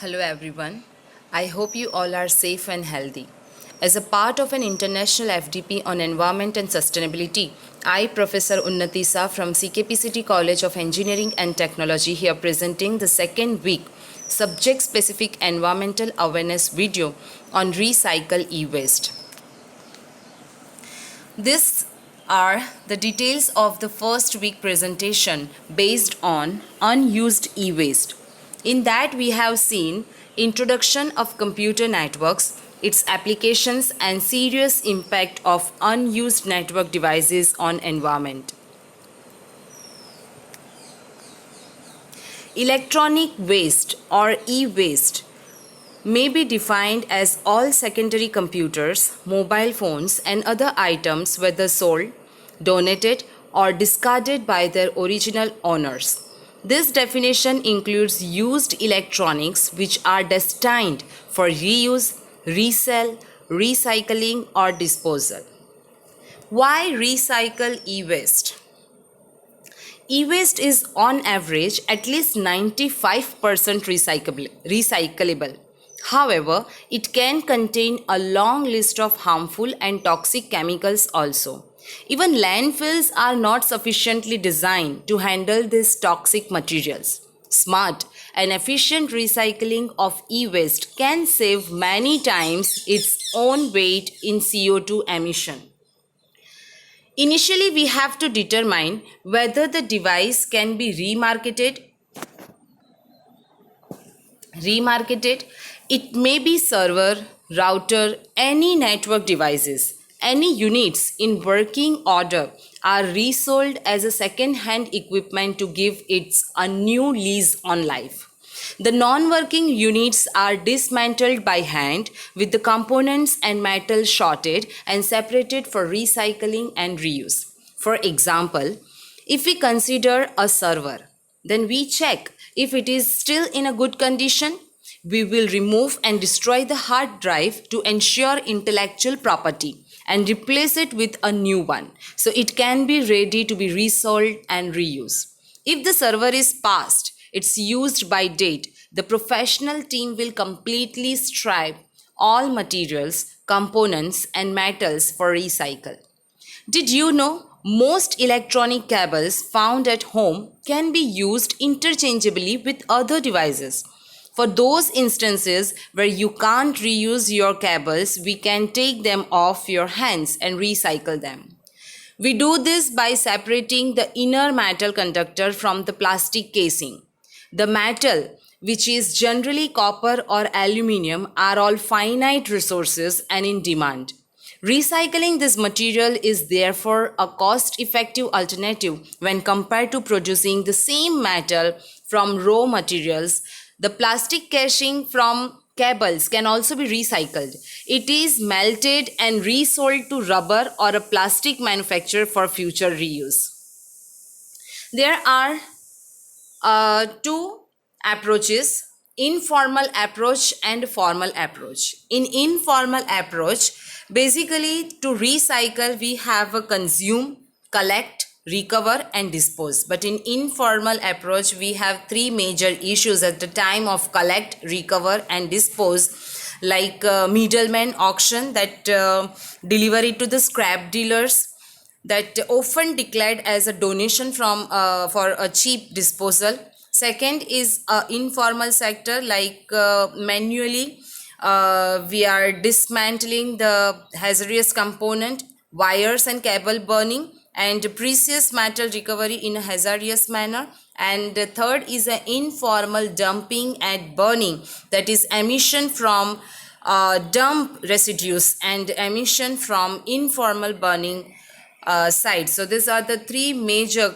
Hello everyone. I hope you all are safe and healthy. As a part of an international FDP on environment and sustainability, I, Professor Unnati Sa from CKP College of Engineering and Technology, here presenting the second week subject-specific environmental awareness video on recycle e-waste. These are the details of the first week presentation based on unused e-waste. In that we have seen introduction of computer networks, its applications and serious impact of unused network devices on environment. Electronic waste or e-waste may be defined as all secondary computers, mobile phones and other items whether sold, donated or discarded by their original owners. This definition includes used electronics which are destined for reuse, resale, recycling or disposal. Why recycle e-waste? E-waste is on average at least 95% recyclable. However, it can contain a long list of harmful and toxic chemicals also. Even landfills are not sufficiently designed to handle these toxic materials. Smart and efficient recycling of e-waste can save many times its own weight in CO2 emission. Initially, we have to determine whether the device can be remarketed. It may be server, router, any network devices. Any units in working order are resold as a second-hand equipment to give it a new lease on life. The non-working units are dismantled by hand with the components and metal sorted and separated for recycling and reuse. For example, if we consider a server, then we check if it is still in a good condition. We will remove and destroy the hard drive to ensure intellectual property and replace it with a new one so it can be ready to be resold and reused. If the server is past its used by date, the professional team will completely strip all materials, components and metals for recycle. Did you know most electronic cables found at home can be used interchangeably with other devices? For those instances where you can't reuse your cables, we can take them off your hands and recycle them. We do this by separating the inner metal conductor from the plastic casing. The metal, which is generally copper or aluminium, are all finite resources and in demand. Recycling this material is therefore a cost-effective alternative when compared to producing the same metal from raw materials. The plastic casing from cables can also be recycled. It is melted and resold to rubber or a plastic manufacturer for future reuse. There are two approaches, informal approach and formal approach. In informal approach, basically to recycle we have a consume, collect, recover and dispose. But in informal approach we have three major issues at the time of collect, recover and dispose, like middleman auction that deliver it to the scrap dealers, that often declared as a donation from for a cheap disposal. Second is informal sector, like manually we are dismantling the hazardous component, wires and cable burning and precious metal recovery in a hazardous manner. And the third is an informal dumping and burning, that is emission from dump residues and emission from informal burning side. So these are the three major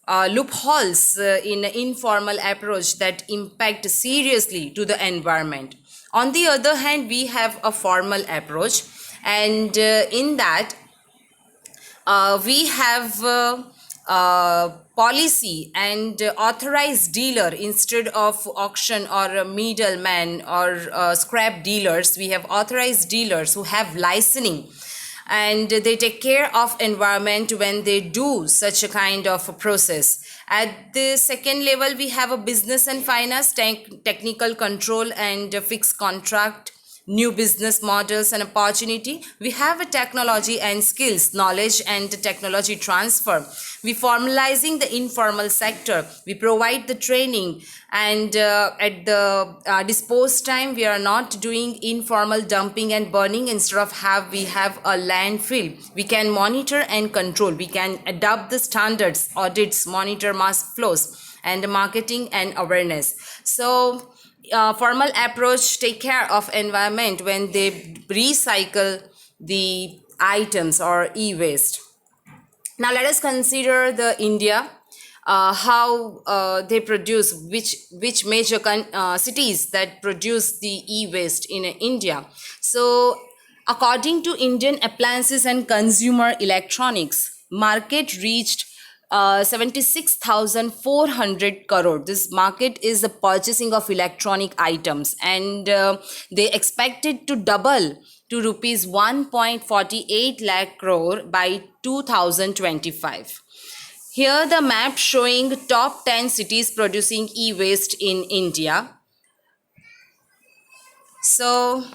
loopholes in informal approach that impact seriously to the environment. On the other hand, we have a formal approach, and in that we have policy and authorized dealer instead of auction or a middleman or scrap dealers. We have authorized dealers who have licensing and they take care of environment when they do such a kind of a process. At the second level, we have a business and finance, technical control and fixed contract, new business models and opportunity. We have a technology and skills, knowledge and technology transfer. We formalizing the informal sector. We provide the training, and at the disposed time, we are not doing informal dumping and burning. Instead of we have a landfill. We can monitor and control. We can adopt the standards, audits, monitor mass flows, and marketing and awareness. So formal approach take care of environment when they recycle the items or e-waste. Now let us consider the India, how they produce, which major cities that produce the e-waste in India. So according to Indian Appliances and Consumer Electronics, market reached 76,400 crore. This market is the purchasing of electronic items, and they expected to double to rupees 1.48 lakh crore by 2025. Here the map showing top 10 cities producing e-waste in India. So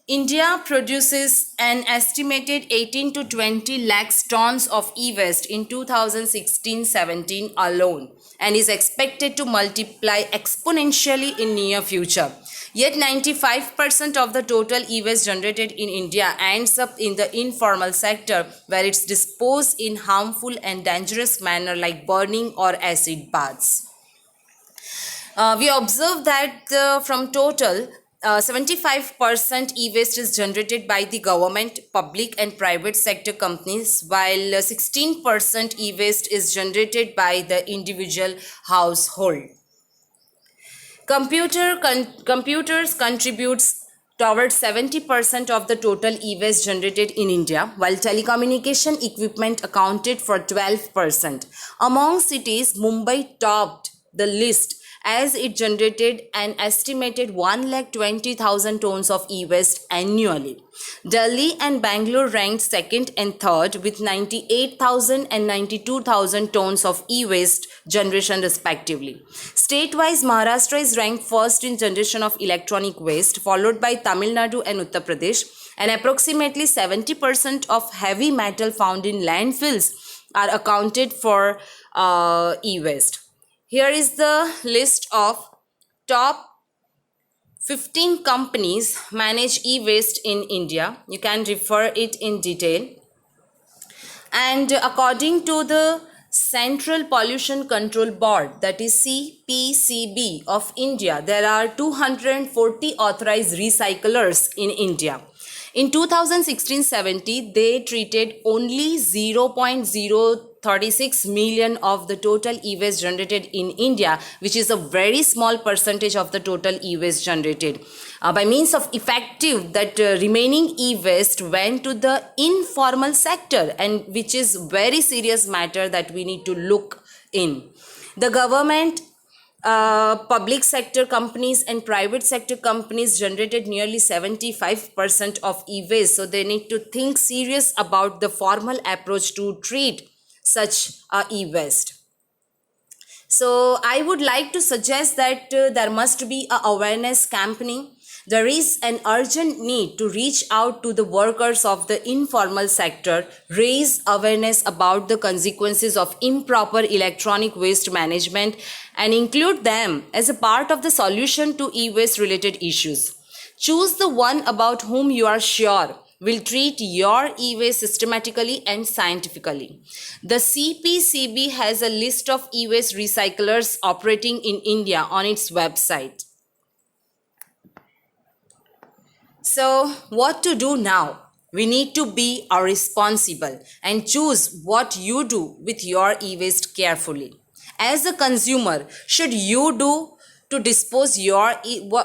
India produces an estimated 18 to 20 lakhs tons of e-waste in 2016-17 alone, and is expected to multiply exponentially in near future. Yet 95% of the total e-waste generated in India ends up in the informal sector, where it's disposed in harmful and dangerous manner like burning or acid baths. We observe that from total 75% e-waste is generated by the government, public and private sector companies, while 16% e-waste is generated by the individual household. Computers contributes towards 70% of the total e-waste generated in India, while telecommunication equipment accounted for 12%. Among cities, Mumbai topped the list as it generated an estimated 120,000 tons of e-waste annually. Delhi and Bangalore ranked second and third with 98,000 and 92,000 tons of e-waste generation respectively. State-wise, Maharashtra is ranked first in generation of electronic waste, followed by Tamil Nadu and Uttar Pradesh, and approximately 70% of heavy metal found in landfills are accounted for e-waste. Here is the list of top 15 companies manage e-waste in India. You can refer it in detail. And according to the Central Pollution Control Board, that is CPCB of India, there are 240 authorized recyclers in India. In 2016-17, they treated only 0.036 million of the total e-waste generated in India, which is a very small percentage of the total e-waste generated. By means of effective, that remaining e-waste went to the informal sector, and which is very serious matter that we need to look in. The government, public sector companies and private sector companies generated nearly 75% of e-waste. So they need to think serious about the formal approach to treat such e-waste. So I would like to suggest that there must be a awareness campaigning. There is an urgent need to reach out to the workers of the informal sector, raise awareness about the consequences of improper electronic waste management, and include them as a part of the solution to e-waste related issues. Choose the one about whom you are sure will treat your e-waste systematically and scientifically. The CPCB has a list of e-waste recyclers operating in India on its website. So what to do now? We need to be responsible and choose what you do with your e-waste carefully. As a consumer, should you do to dispose your e-waste?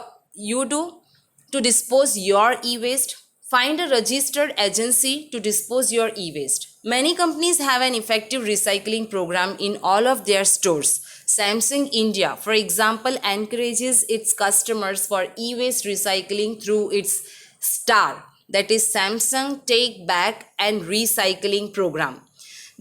Find a registered agency to dispose your e-waste. Many companies have an effective recycling program in all of their stores. Samsung India, for example, encourages its customers for e-waste recycling through its STAR, that is Samsung Take Back and Recycling program.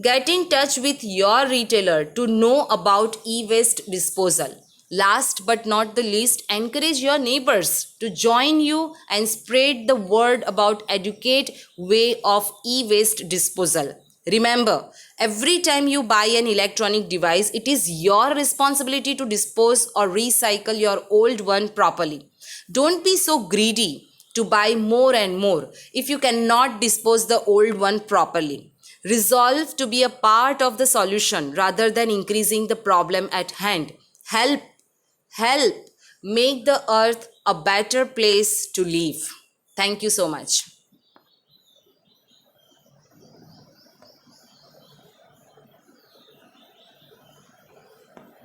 Get in touch with your retailer to know about e-waste disposal. Last but not the least, encourage your neighbors to join you and spread the word about educate way of e-waste disposal. Remember, every time you buy an electronic device, it is your responsibility to dispose or recycle your old one properly. Don't be so greedy to buy more and more if you cannot dispose the old one properly. Resolve to be a part of the solution rather than increasing the problem at hand. Help make the earth a better place to live. Thank you so much.